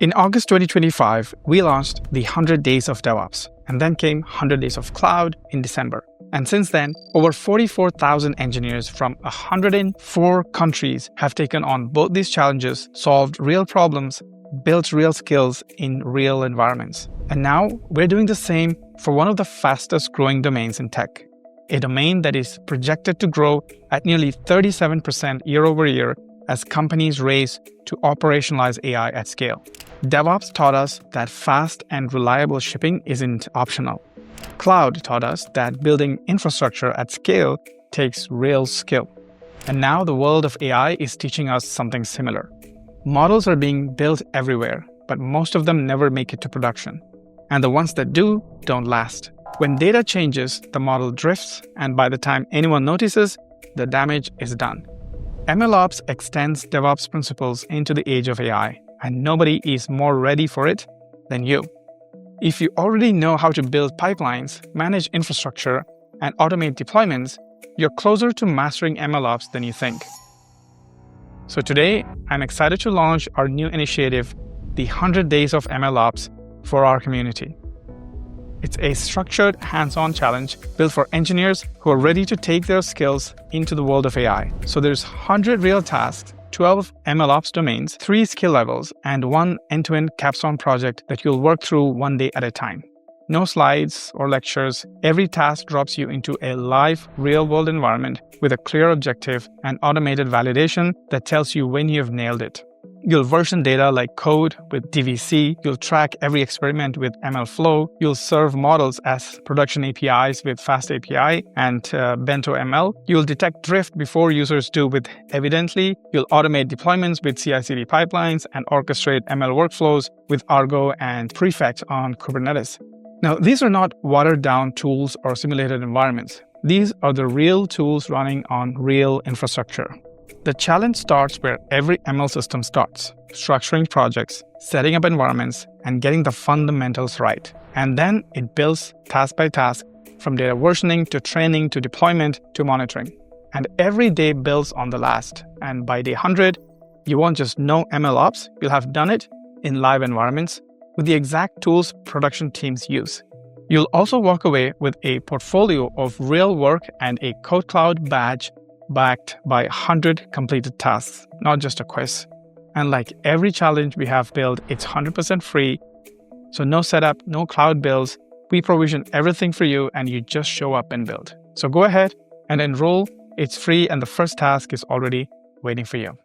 In August 2025, we launched the 100 Days of DevOps, and then came 100 Days of Cloud in December. And since then, over 44,000 engineers from 104 countries have taken on both these challenges, solved real problems, built real skills in real environments. And now we're doing the same for one of the fastest growing domains in tech, a domain that is projected to grow at nearly 37% year over year as companies race to operationalize AI at scale. DevOps taught us that fast and reliable shipping isn't optional. Cloud taught us that building infrastructure at scale takes real skill. And now the world of AI is teaching us something similar. Models are being built everywhere, but most of them never make it to production. And the ones that do don't last. When data changes, the model drifts, and by the time anyone notices, the damage is done. MLOps extends DevOps principles into the age of AI, and nobody is more ready for it than you. If you already know how to build pipelines, manage infrastructure, and automate deployments, you're closer to mastering MLOps than you think. So today, I'm excited to launch our new initiative, the 100 Days of MLOps, for our community. It's a structured, hands-on challenge built for engineers who are ready to take their skills into the world of AI. So there's 100 real tasks, 12 MLOps domains, 3 skill levels, and 1 end-to-end capstone project that you'll work through one day at a time. No slides or lectures. Every task drops you into a live, real-world environment with a clear objective and automated validation that tells you when you've nailed it. You'll version data like code with DVC, you'll track every experiment with MLflow, you'll serve models as production APIs with FastAPI and BentoML, you'll detect drift before users do with Evidently, you'll automate deployments with CI/CD pipelines and orchestrate ML workflows with Argo and Prefect on Kubernetes. Now, these are not watered-down tools or simulated environments. These are the real tools running on real infrastructure. The challenge starts where every ML system starts, structuring projects, setting up environments, and getting the fundamentals right. And then it builds task by task, from data versioning to training to deployment to monitoring. And every day builds on the last. And by day 100, you won't just know MLOps, you'll have done it in live environments with the exact tools production teams use. You'll also walk away with a portfolio of real work and a KodeKloud badge backed by 100 completed tasks, not just a quiz. And like every challenge we have built, it's 100% free. So no setup, no cloud bills. We provision everything for you and you just show up and build. So go ahead and enroll. It's free and the first task is already waiting for you.